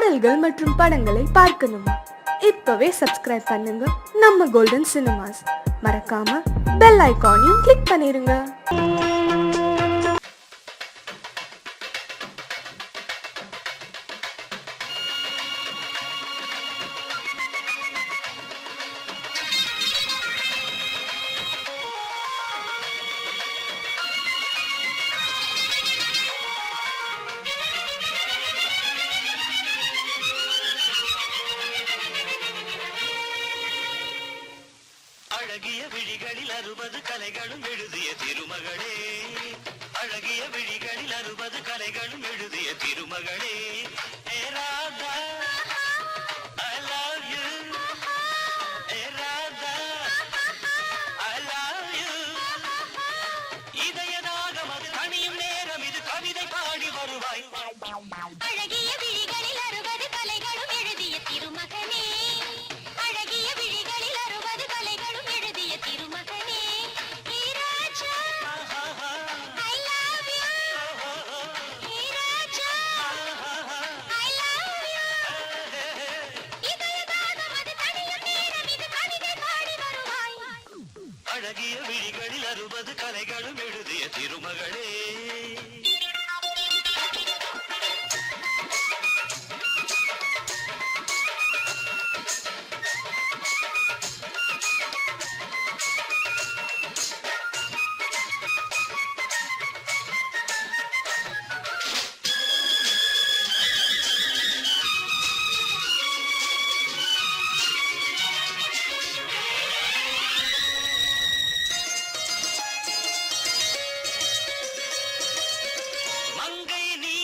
பாடல்கள் மற்றும் படங்களை பார்க்கணுமா? இப்பவே சப்ஸ்கிரைப் பண்ணுங்க நம்ம கோல்டன் சினிமாஸ். மறக்காம பெல் ஐகானையும் கிளிக் பண்ணிருங்க. அழகிய விழிகளில் 60 கலைகளும் எழுதிய திருமகளே, அழகிய விழிகளில் 60 கலைகளும் எழுதிய திருமகளே, ஏ Radha I love you, A Radha I love you. இதயதாகம் அது தனியும் நேரம், இது கவிதை பாடி வருவாய். அழகிய விழிகளில் 60 கலைகளும் எழுதிய திருமகனே, அழகிய விழிகளில் 60 கலைகளும் எழுதிய திருமகனே, ஹே ராஜா I love you, hey Raja I love you. இதயதாகம் அது தனியும் நேரம், இது கவிதை பாடி வருவாய். அழகிய விழிகளில் 60 கலைகளும் எழுதிய திருமகளே. மங்கை நீ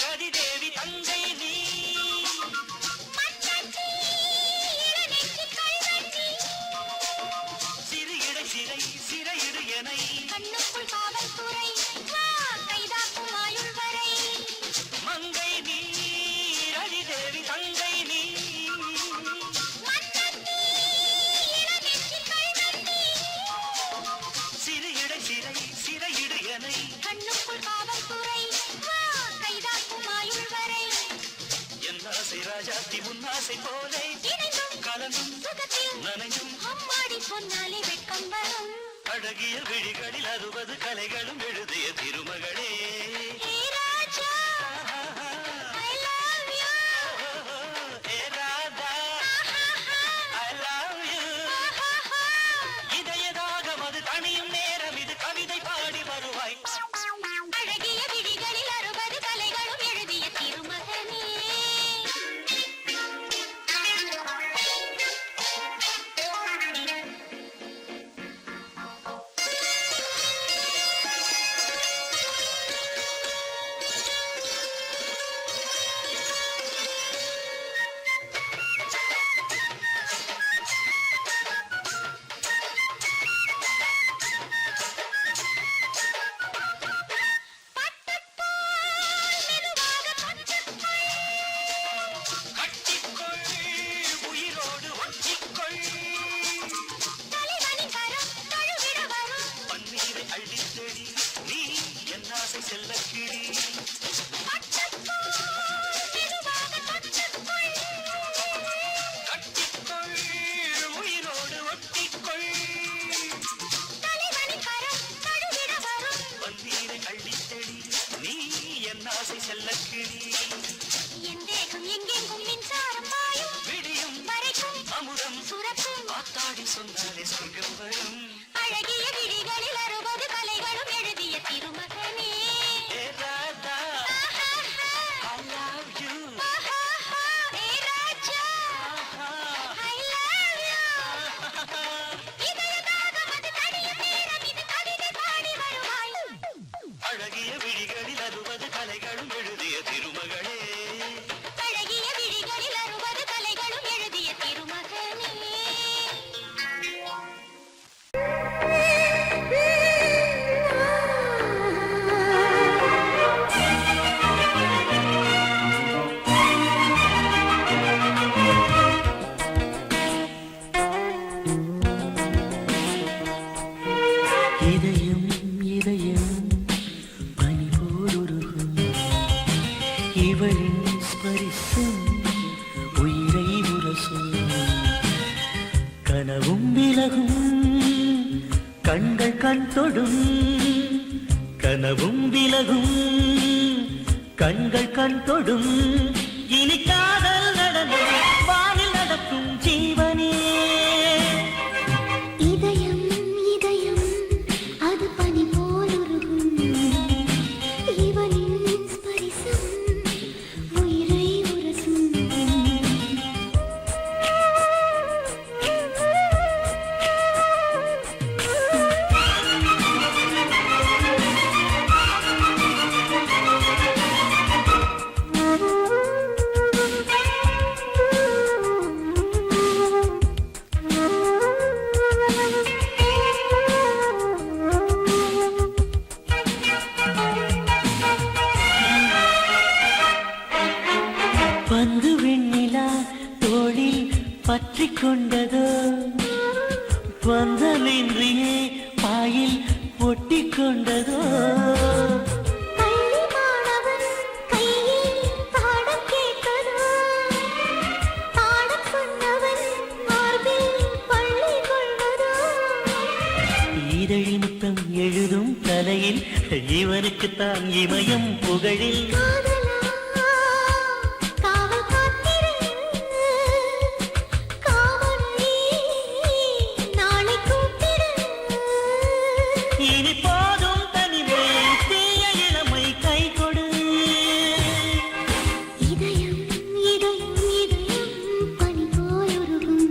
ரதிதேவி தங்கை நீ, மன்னச்சி இளநெஞ்சி கல்வெட்டி, சிறு இடை சிறை சிறையிடு எனை, கண்ணுக்குள் காவல்துறை, வா கைதாக்கும் ஆயுள் வரை. மங்கை நீ ரதிதேவி தங்கை நீ, மன்னச்சி இளநெஞ்சி கல்வெட்டி, சிறு இடை சிறை சிறையிடு எனை, கண்ணுக்குள் காவல்துறை, வா கைதாக்கும் ஆயுள் வரை. என் ஆசை ராஜாத்தி உன்னாசை போலே, இணைந்தும் கலந்தும் சுகத்தில் நனையும், அம்மாடி சொன்னாலே வெட்கம் வரும். அழகிய விழிகளில் 60 கலைகளும் எழுதிய திருமகளே. ஹே ராஜா I love you, A Radha I love you. இதயதாகம் அது தனியும் நேரம், இது கவிதை பாடி வருவாய். அழகிய விழிகளில் 60 கலைகளும் எழுதிய திருமகனே. கட்டிக்கொள் உயிரோடு ஒட்டிக்கொள், தலைவனின் கரம் தழுவிட வரும். பன்னீரை அள்ளித்தெளி, நீ என் ஆசை செல்லக் கிளி. மெதுவாக தொட்டுக்கொள். கட்டிக்கொள் உயிரோடு ஒட்டிக்கொள், தலைவனின் கரம் தழுவிட வரும். பன்னீரை அள்ளித்தெளி, நீ என் ஆசை செல்லக் கிளி. என் தேகம் எங்கெங்கும் மின்சாரம் பாயும், விடியும் வரைக்கும் அமுதம் சுரக்கும். காத்தாடி சொன்னாலே சொர்க்கம் வரும். அழகிய விழிகளில் 60 கலைகளும் எழுதிய திருமகனே. ஏ Radha I love you. Hey Raja I love you. இதயதாகம் அது தனியும் நேரம், இது கவிதை பாடி வருவாய். அழகிய விழிகளில் 60 கலைகளும் எழுதிய திருமகளே. அழகிய விழிகளில் 60 கலைகளும் எழுதிய திருமகனே. இதயம் இதயம் பனி போலுருகும் இவளின் ஸ்பரிசம் விலகும் கண்கள் கண் தொடும் கனவும் விலகும் கண்கள் கண் தொடும் இனி காதல் நடனம் வானில் நடக்கும் ஜீவனே இதயம் இதயம் அது பனி போலுருகும் இவனின் ஸ்பரிசம் உயிரை உரசும் பந்து வெண்ணிலா தோளில் பற்றி கொண்டதோ பந்தலின்றியே பாயில் ஒட்டி கொண்டதோ பள்ளி மாணவன் கையில் பாடம் கேட்பதோ பாடம் சொன்னவன் மார்பில் பள்ளி கொள்வதோ இதழி முத்தம் எழுதும் தலையில் இவனுக்குத்தான் இமயம் புகழில் காதலா காவல் காத்திரு காவலை நாளை கூப்பிடு இனி போதும் தனிமை தீய இளமை கை கொடு இதயம் இதயம் இதயம் பனி போலுருகும்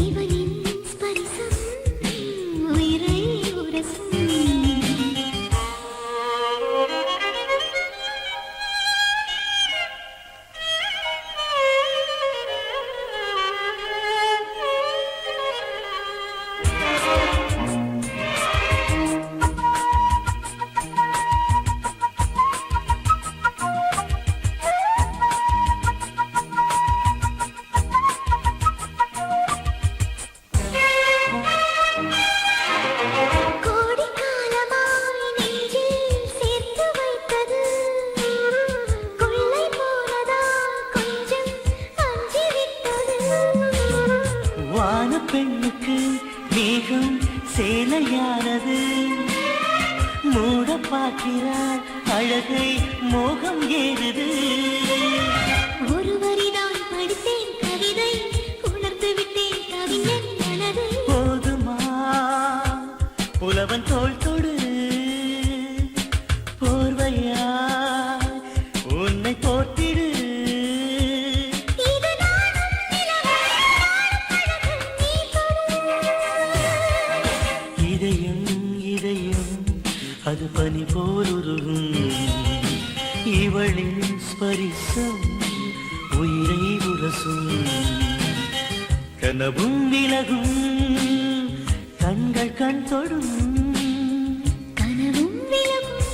இவனின் ஸ்பரிசம் உயிரை உரசும் கோடிக்காலமாய் நெஞ்சில் சேர்த்து வைத்தது கொள்ளை போனதா கொஞ்சம் அஞ்சி விட்டது வான பெண்ணுக்கு மேகம் சேலையானது மூட பார்க்கிறார் அழகை மோகம் ஏறுது ஒரு வரி நான் படித்தேன் கவிதை உணர்ந்து விட்டேன் கவிஞன் மனதை போதுமா புலவன் தோள் தொடு போர்வையா உன்னை போற்றிடு இது நானும் நிலவை அழகு நீ தொடு இதயம் இதயம் அது பனி போலுருகும் இவளின் ஸ்பரிசம் உயிரை உரசும் கனவும் விலகும் கண்கள் கண் தொடும் கனவும் விலகும்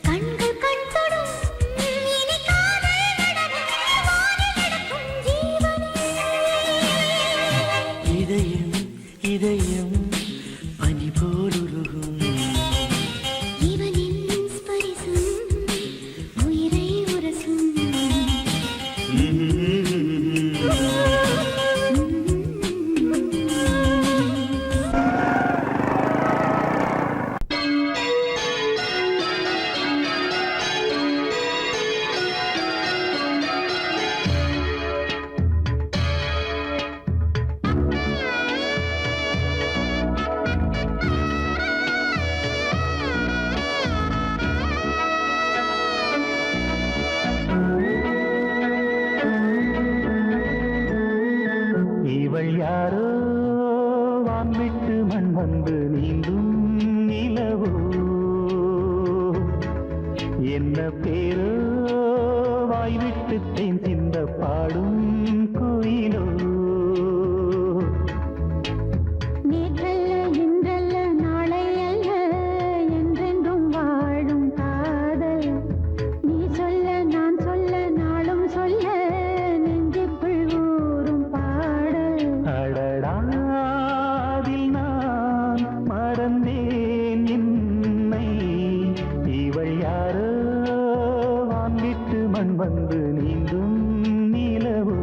கண்கள் கண் தொடும் இனி காதல் நடனம் வானில் நடக்கும் ஜீவனே இதயம் இதயம் பனி போலுருகும் இவனின் ஸ்பரிசம் உயிரை உரசும் இவள் யாரோ வான்விட்டு மண் வந்து நீந்தும் நிலவோ என்ன பேரோ வாய்விட்டு தேன் சிந்த பாடும் குயிலோ நேற்றல்ல இன்றல்ல நாளை அல்ல என்றென்றும் வாழும் காதல் நீ சொல்ல நான் சொல்ல நாளும் சொல்ல நெஞ்சுக்குள் ஊறும் பாடல் அடடாதில் நான் மறந்தேன் என்னை இவள் யாரோ வான்விட்டு மண் வந்து நீந்தும் நிலவோ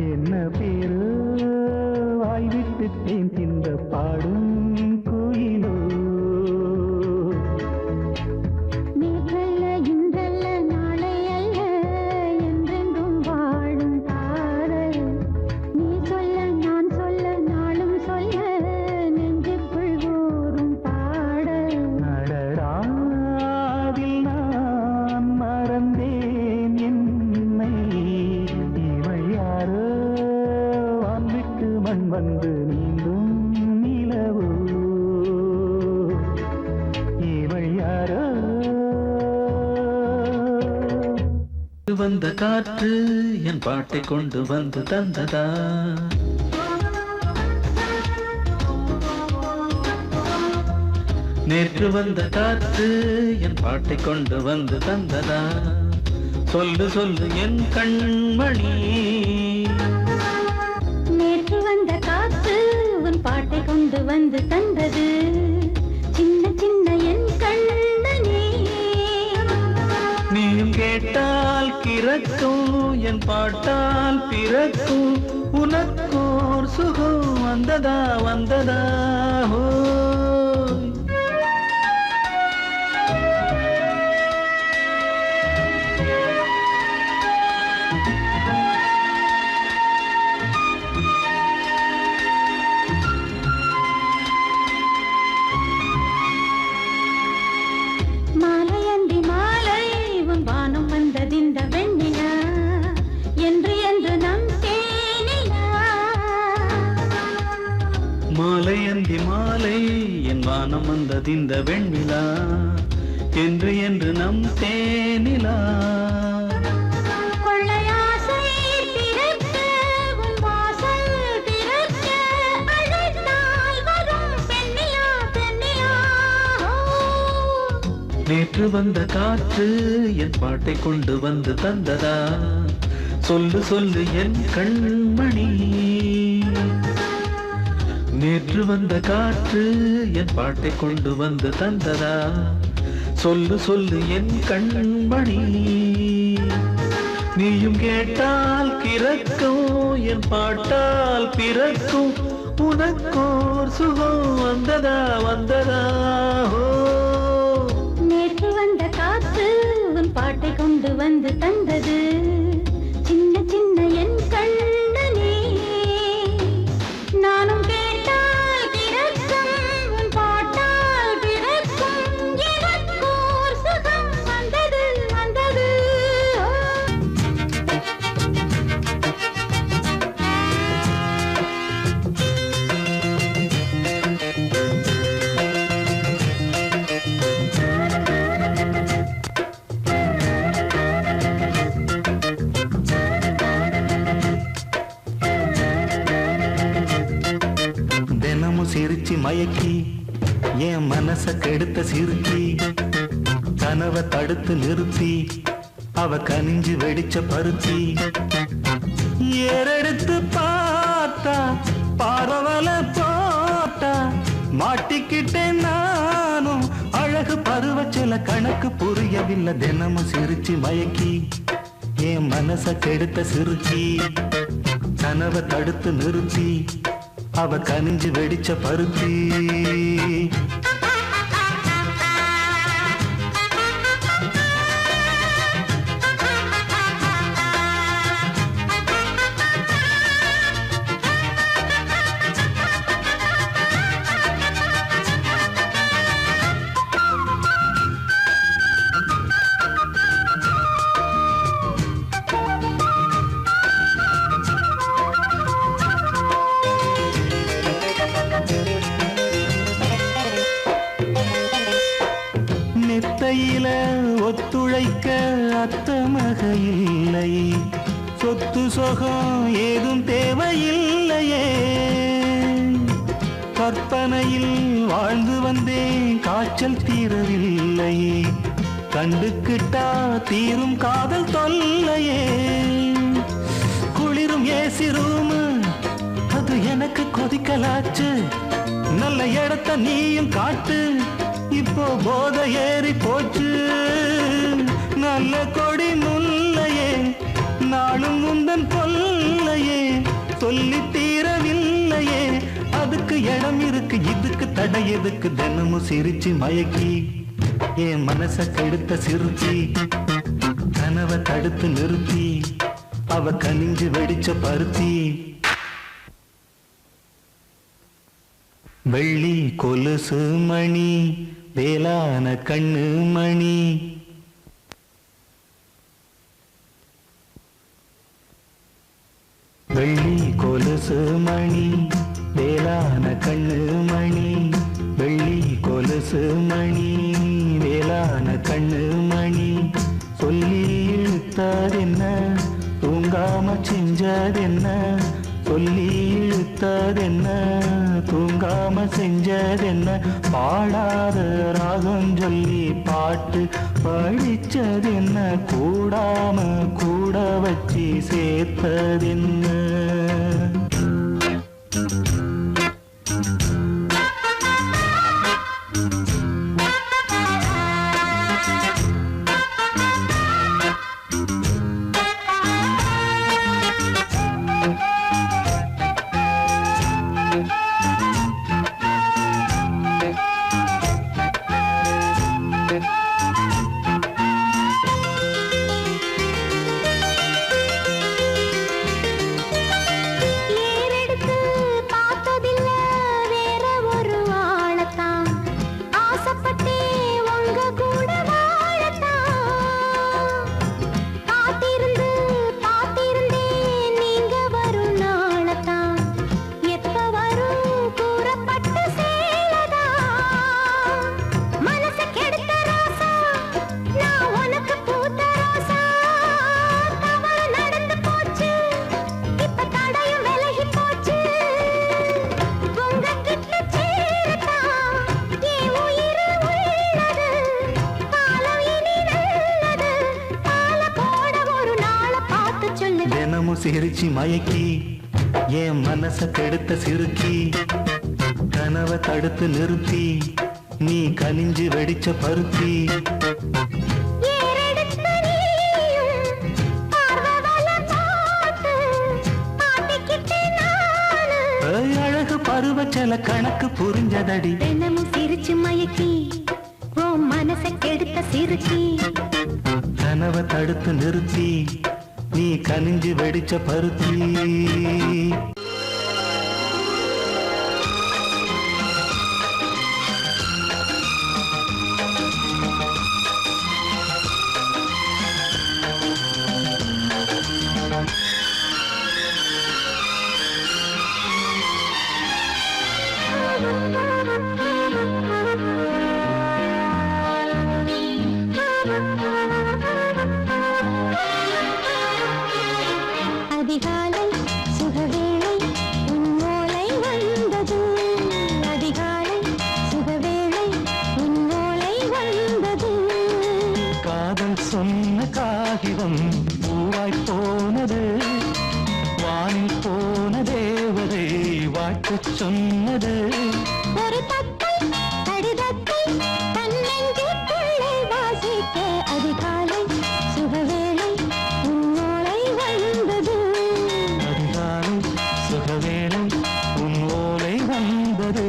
என்ன பேரு வாய்விட்டு தேன் சிந்த பாடும் கோயிலோ நேற்றல்ல இன்றல்ல நாளை அல்ல என்றென்றும் வாழும் தாரல் நீ சொல்ல நான் சொல்ல நாளும் சொல்ல நெஞ்சுக்குள் ஊறும் பாடல் அடடாதில் நான் மறந்தேன் என்னை இவள் யாரோ வான்விட்டு மண் வந்து நீந்தும் நிலவோ இவள் யாரோ வந்த காற்று என் பாட்டை கொண்டு வந்து தந்ததா நேற்று வந்த காற்று என் பாட்டை கொண்டு வந்து தந்ததா சொல்லு சொல்லு என் கண்மணி நேற்று வந்த காத்து உன் பாட்டை கொண்டு வந்து தந்தது சின்ன சின்ன என் கண்ணனே நீயும் கேட்டால் கிறக்கும் என் பாட்டால் பிறக்கும் உனக்கோர் சுகம் வந்ததா வந்ததா ஹோ மாலையந்தி மாலை உன் வானம் வந்ததிந்த வெண்ணிலா என்று என்று நம் தேனிலா மாலை அந்தி மாலை என் வானம் வந்ததிந்த வெண்ணிலா என்று என்று நம் தேனிலா கொள்ளையாசை திறக்க உன் வாசல் திறக்க அழைத்தால் வரும் பெண்ணிலா பெண்ணிலா நேற்று வந்த காற்று என் பாட்டை கொண்டு வந்து தந்ததா சொல்லு சொல்லு என் கண்மணி நேற்று வந்த காற்று என் பாட்டை கொண்டு வந்து தந்ததா சொல்லு சொல்லு என் கண்மணி நீயும் கேட்டால் கிறக்கும் என் பாட்டால் பிறக்கும் உனக்கோர் சுகம் வந்ததா வந்ததா ஹோ நேற்று வந்த காத்து உன் பாட்டை கொண்டு வந்து தந்தது சின்ன சின்ன என் கண்ணனே நானும் கேட்டால் பிறக்கும் உன் பாட்டால் பிறக்கும் எனக்கோர் சுகம் வந்தது வந்தது தினமும் சிரிச்சு மயக்கி என் மனச கெடுத்த சிறுக்கி கனவை தடுத்து நிறுத்தி அவ கனிஞ்சு வெடிச்ச பருத்தி ஏறெடுத்து பார்த்தா பரவல போட்டா மாட்டிக்கிட்டேன் நானும் அழகு பருவச்சில கணக்கு புரியவில்லை தினமும் சிரிச்சு மயக்கி என் மனச கெடுத்த சிறுக்கி கனவை தடுத்து நிறுத்தி அவ கனிஞ்சு வெடிச்ச பருத்தி மெத்தையில ஒத்துழைக்க அத்த மக இல்லை சொத்து சொகம் ஏதும் தேவையில்லையே கற்பனையில் வாழ்ந்து வந்தேன் காய்ச்சல் தீரவில்லை கண்டுக்கிட்டா தீரும் காதல் தொல்லையே குளிரும் ஏசி ரூமு அது எனக்கு கொதிக்கலாச்சு நல்ல இடத்த நீயும் காட்டு இப்போ போத ஏறி போச்சு நல்ல கொடி முல்லையே நாளும் முந்தன் கொல்லையே இதுக்கு தடை எதுக்கு தினமும் சிரிச்சு மயக்கி என் மனச கெடுத்த சிறுச்சி கனவை தடுத்து நிறுத்தி அவ கனிஞ்சு வெடிச்ச பருத்தி வெள்ளி கொலுசு மணி வேளான கண்ணு மணி வெள்ளி கொலுசு மணி வேளான கண்ணு மணி வெள்ளி கொலுசு மணி வேளான கண்ணு மணி சொல்லி இழுத்ததென்ன தூங்காம செஞ்சதென்ன சொல்லி இழுத்ததென்ன தூங்காம செஞ்சதென்ன பாடாத ராகம் சொல்லி பாட்டு படிச்சதென்ன கூடாம கூட வச்சு சேர்த்ததென்ன சிரிச்சி மயக்கி என் மனச கெடுத்த சிறுக்கி கனவை தடுத்து நிறுத்தி நீ கனிஞ்சு வெடிச்ச பருத்தி அழகு பருவச்சல கணக்கு புரிஞ்சதடி தினமும் சிரிச்சு மயக்கி ஓ மனச கெடுத்த சிறுக்கி கனவை தடுத்து நிறுத்தி நீ கனிஞ்சு வெடிச்ச பருத்தி அதிகாலை சுகவேளை உன்னோலை வந்தது அதிகாலை சுகவேளை உன்னோலை வந்தது காதல் சொன்ன காகிதம் பூவாய் போனது வானில் போன தேவதை வாழ்த்து சொன்னது ஒரு தத்தை கடிதத்தை தன்னெஞ்சுக்குள்ளே வாசிக்க அதிகாலை சுகவேளை உன்னோலை வந்தது அதிகாலை சுகவேளை உன் ஓலை வந்தது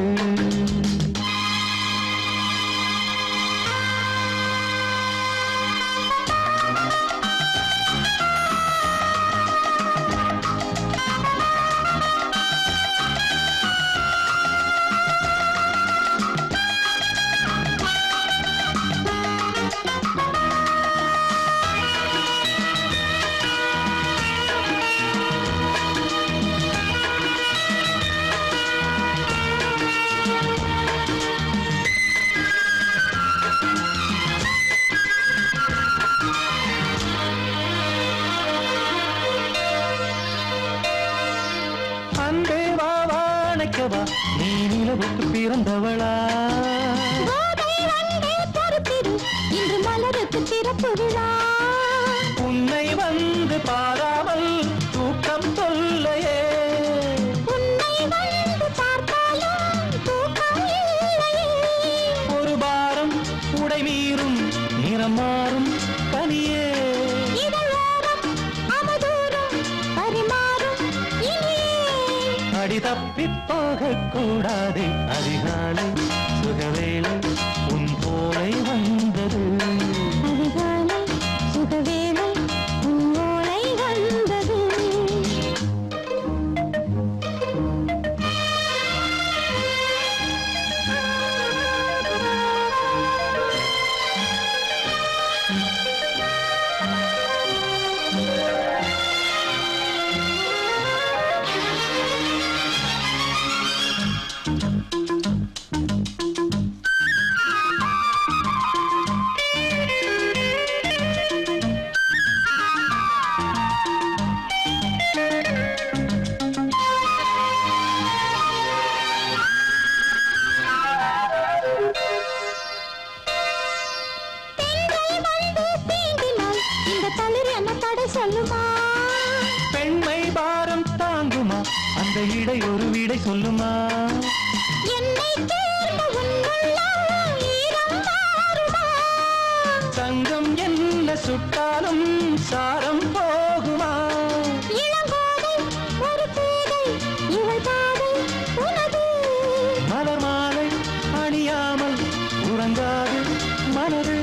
நீ நிலவுக்கு பிறந்தவளா இன்று மலருக்கு திறப்பு விழா உன்னை வந்து பாராமல் தூக்கம் சொல்லையே உன்னை வந்து பார்த்தாலும் தூக்கம் இல்லையே ஒரு பாரம் உடை மீறும் நிறம் மாறும் பனியே இதழோரம் அவதூறும் பரிமாறும் இனியே அடி தப்பி போகக்கூடாது. அதிகாலை சுகவேளை உன் போலை வந்தது. அதிகாலை சுகவேளை உன் ஓலை வந்தது. பெண்மை பாரம் தாங்குமா? அந்த இடை ஒரு விடை சொல்லுமா? தங்கம் என்ன சுட்டாலும் சாரம் போகுமா? மலர் மாலை அணியாமல் உறங்காது மனது.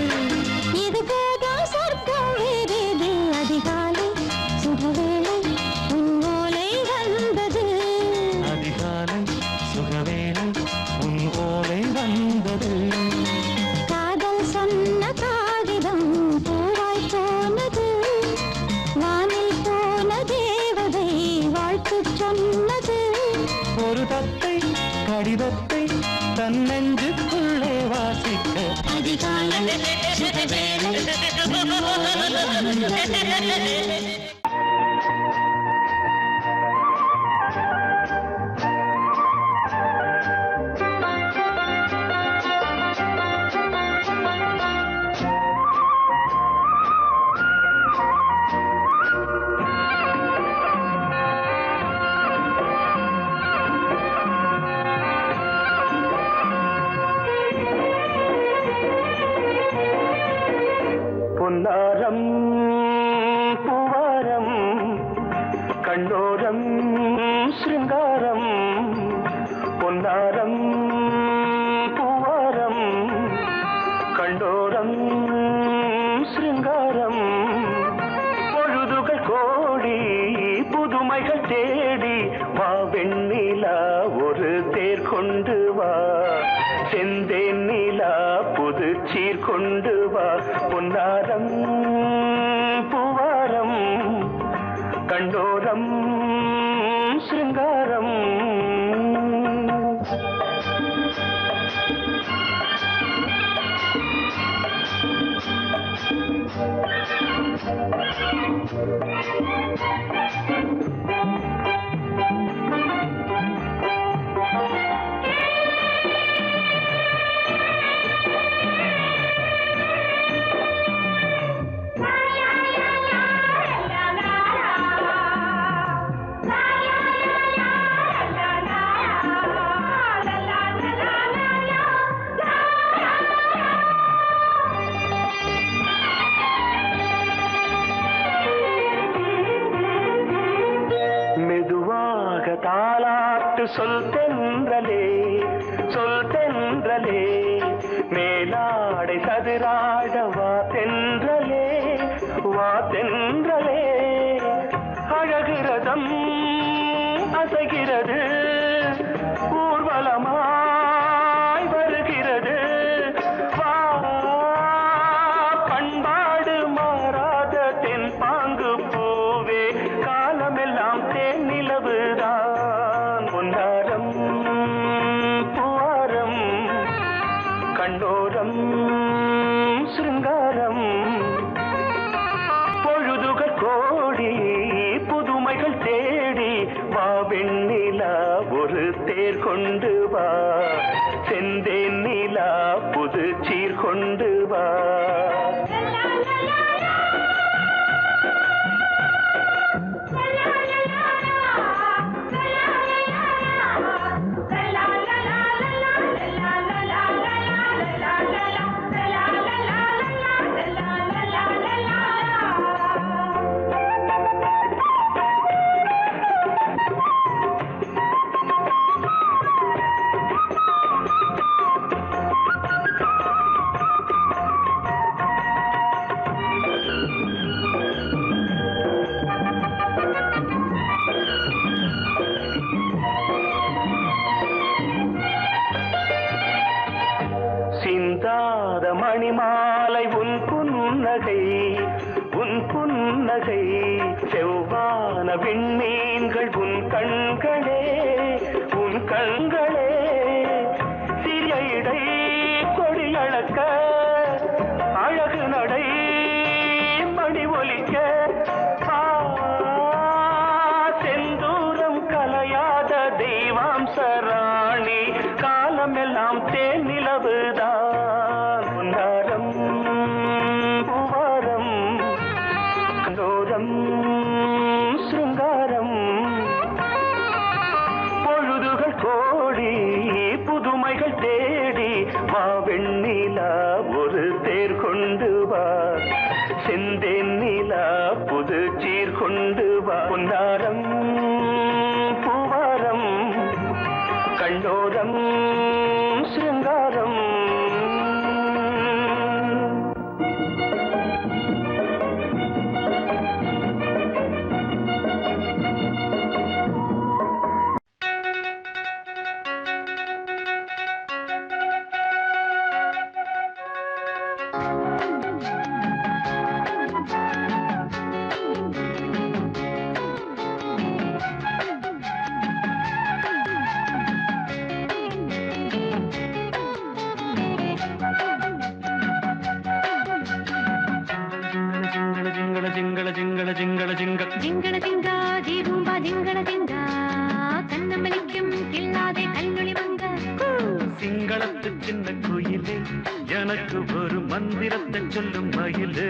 இது போதும் சொர்க்கம் வேறேது. அதிகாலை சுகவேளை உன் ஓலை வந்தது. அதிகாலை சுகவேளை உன் ஓலை வந்தது. காதல் சொன்ன காகிதம் பூவாய் போனது. வானில் போன தேவதை வாழ்த்து சொன்னது. ஒரு தத்தை கடிதத்தை தன் நெஞ்சுக்குள்ளே வாசிக்க. அதிகாலை சுகவேளை உன் ஓலை வந்தது. பொன்னாரம் பூவாரம் கண்ணோரம் சிருங்காரம். பொன்னாரம் பூவாரம் கண்ணோரம் சிருங்காரம். பொழுதுகள் கோடி புதுமைகள் தேடி வா வெண்ணிலா ஒரு தேர் கொண்டு வா. செந்தேன் நிலா புது சீர் கொண்டு வா. பொன்னாரம் பூவாரம் கண்டோரம் சிருங்காரம். தாலாட்டு சொல் தென்றலே சொல் தென்றலே. மேலாடை சதுராட வா தென்றலே வா தென்றலே. அழகிறதம் அசைகிறது ஊர்வலமாய் வருகிறது. வா பண்பாடு மாறாத தென் பாங்கு பூவே காலமெல்லாம் தேன் நிலவுதான். பொன்னாரம் பூவாரம் கண்டோரம் சிருங்காரம். பொழுதுகள் கோடி புதுமைகள் தேடி வா வெண்ணிலா ஒரு தேர் கொண்டு வா. செந்தேன் நிலா புது சீர் கொண்டு வா. புன்னகை செவ்வான விண்மீன்கள் உன் கண்களே உன் கண்களே சிறிய இடை கொடியளக்க அழகு நடை மணி ஒலிக்க செந்தூரம் கலையாத தெய்வாம்சராணி காலமெல்லாம் தேன் நிலவுதான் உன்னாரம் பூவாரம் கண்டோரம் சிருங்காரம் பொழுதுகள் கோடி புதுமைகள் தேடி வா வெண்ணிலா ஒரு தேர் கொண்டு வா செந்தேன் நிலா புது சீர் கொண்டு வா பொன்னாரம் பூவாரம் கண்டோரம் சிருங்காரம் ஜிங்கள ஜிங்கா ஜீபூம்பா ஜிங்கள ஜிங்கா கண்ணமலிக்கும் கில்லாதே கல்லொளி மங்க சிங்களத்து சின்ன குயிலே எனக்கு ஒரு மந்திரத்தை சொல்லும் மயிலே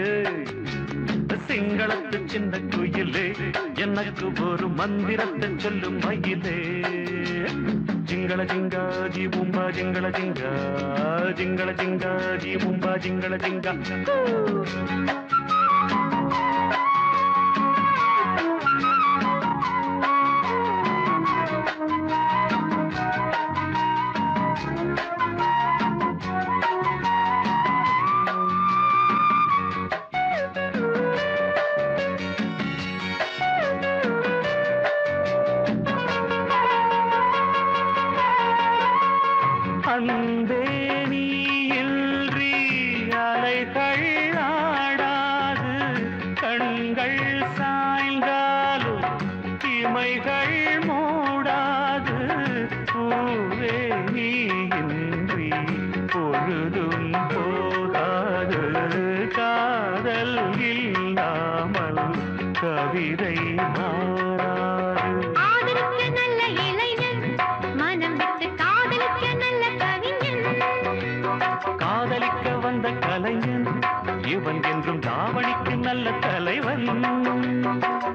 சிங்களத்து சின்ன குயிலே எனக்கு ஒரு மந்திரத்தை சொல்லும் மயிலே ஜிங்கள ஜிங்கா ஜீபூம்பா ஜிங்கள ஜிங்கா ஜிங்கள ஜிங்கா ஜீபூம்பா ஜிங்கள ஜிங்கா அன்பே நீ இன்றி அலைகள் ஆடாது கண்கள் சாய்ந்தாலும் இமைகள் மூடாது பூவே நீ இன்றி பொழுதும் போகாது காதல் இல்லாமல் கவிதை மாறாது ஆதலுக்கு நல்ல இளைஞன் மனம் விட்டு காதலுக்கு நல்ல கவிஞன் காதலிக்க வந்த கலைஞன் இவன் என்றும் தாவணிக்கு நல்ல தலைவன்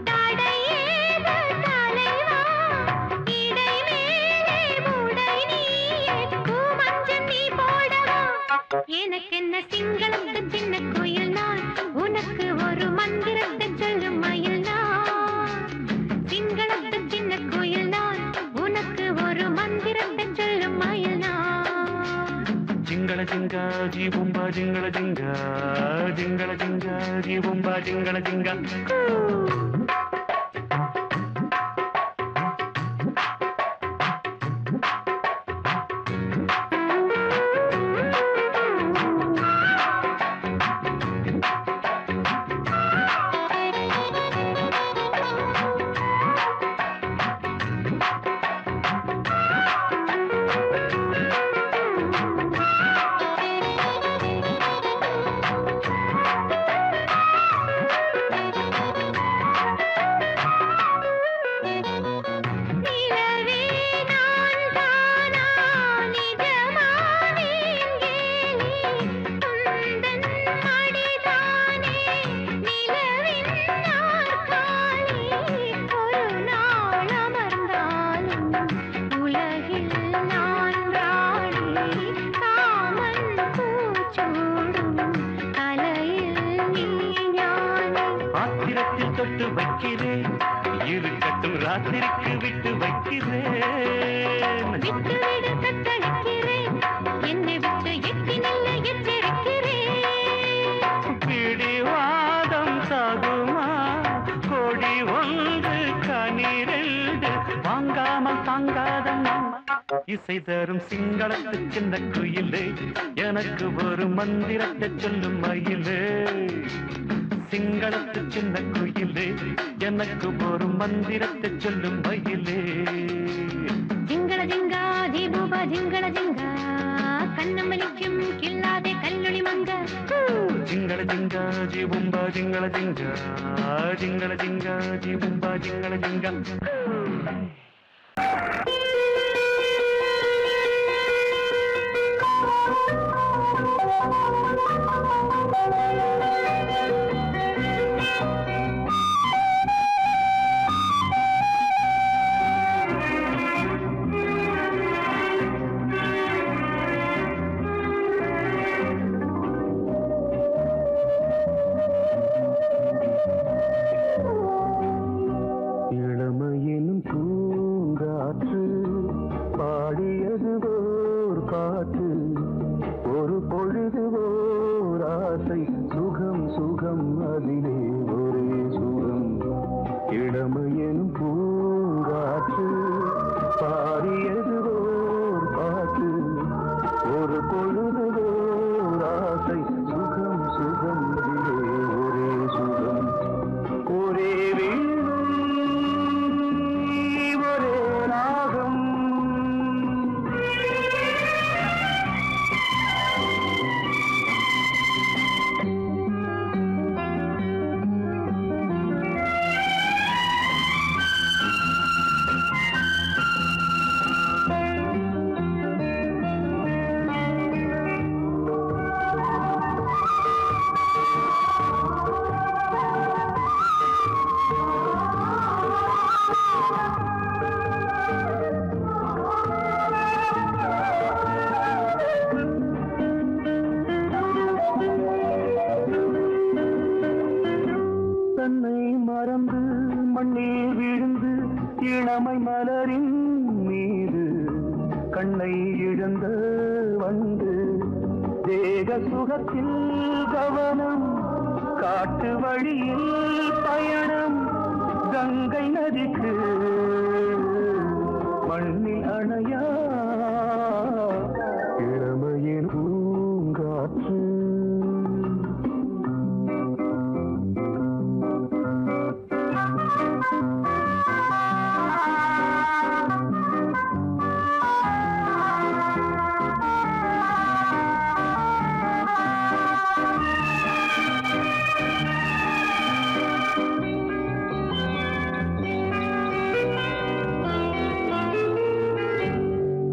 தடையேது தலைவா இடை மேலே மூடை நீயே பூமஞ்சள் நீ போடவா எனக்கென்ன சிங்களத்து சின்ன கோயில் நான் உனக்கு ஒரு மந்திரத்தை சொல்லும் மயில் நான் சிங்களத்து சின்ன கோயில் நான் உனக்கு ஒரு மந்திரத்தை சொல்லும் மயில் நான் ஜிங்கள ஜிங்கா ஜீபும்பா ஜிங்கள ஜிங்கா ஜிங்கள ஜிங்கா ஜீபும்பா ஜிங்கள ஜிங்கா நிலவே நான் தானா நிஜமானேன் கேலி உந்தன் மடிதானே நிலவின் நாற்காலி ஒரு நாள் அமர்ந்தாலும் உலகில் நான் ராணி காமன் பூச்சூடும் தலையில் நீ ஞானி ஆத்திரத்தில் தொட்டு வைக்கிறேன் இருக்கட்டும் ராத்திரிக்கு விட்டு வைக்கிறேன் விட்டுவிடு தத்தளிக்கிறேன் என்னை விட்டு எட்டி நில்ல எச்சரிக்கிறேன் பிடிவாதம் சாகுமா கொடி ஒன்று கனிரெண்டு வாங்காமல் தாங்காத இசை தரும் சிங்களத்து சின்ன குயிலே எனக்கு ஒரு மந்திரத்தை சொல்லும் மயிலே சிங்களத்து சின்ன குயிலே எனக்கு ஒரு மந்திரத்தை சொல்லும் மயிலே. ஜிங்கள ஜிங்கா ஜீபூபா ஜிங்கள ஜிங்கா கண்ணமலிக்கும் கில்லாதே கல்லொளி மங்க. ஜிங்கள ஜிங்கா ஜீபும்பா ஜிங்கள ஜிங்கா ஜிங்கள ஜிங்கா ஜீபும்பா ஜிங்கள ஜிங்கா. இளமையினும் பூங்காற்று பாடியது ஓர் பாட்டு, ஒரு பொழுது ஓர் ஆசை, சுகம் சுகம் அதிலே ஒரே சுகம். இளமையினும் பூங்காற்று பாடியது ஓர் பாட்டு, ஒரு பொழுது ஓர் ஆசை, சுகம் சுகம் அதிலே ஒரே சுகம். ஒரே மறந்து மண்ணில் விழுந்து இளமை மலரின் மீது கண்ணை இழந்த வந்து தேக சுகத்தில் கவனம், காட்டு வழியில் பயணம், கங்கை நதிக்கு மண்ணில் அணையா இளமையின் பூங்காற்று.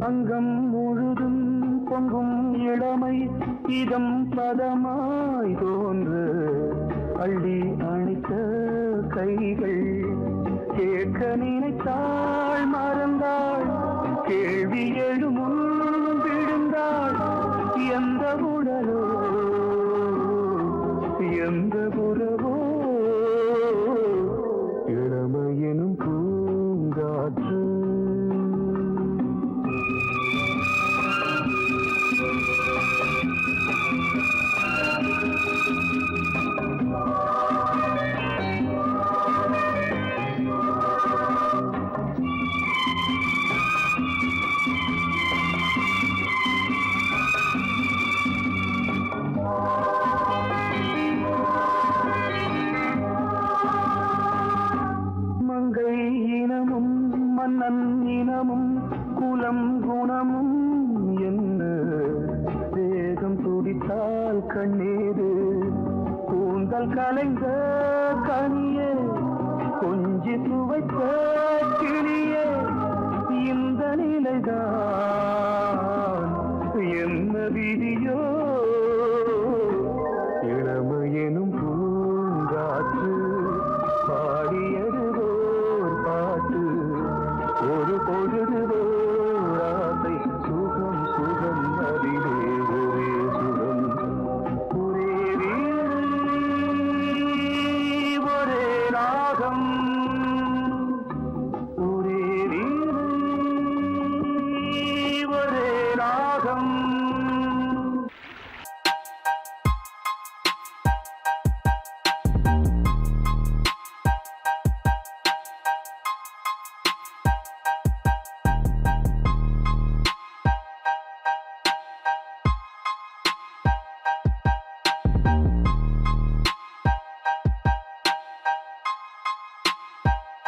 அங்கம் முழுதும் பொங்கும் இளமை இதம் பதமாய் தோன்று, அள்ளி அணைத்த கைகள் கேட்க நினைத்தாள் மறந்தாள், கேள்வி எழுமுன் விழுந்தாள். எந்த உடலோ எந்த புறவோ இளமையெனும் பூங்காற்று. மங்கை இனமும் மன்னன் இனமும் குலம் குணமும் என்ன, வேகம் துடித்தால் கண்ணீரு கூந்தல் கலைந்த கனியே, கொஞ்சி துவைத்த கிளியே, இந்த நிலைதான் என்ன விதியோ. இளமையெனும் பூங்காற்று பாடியது ஓர் பாட்டு, ஒரு பொழுது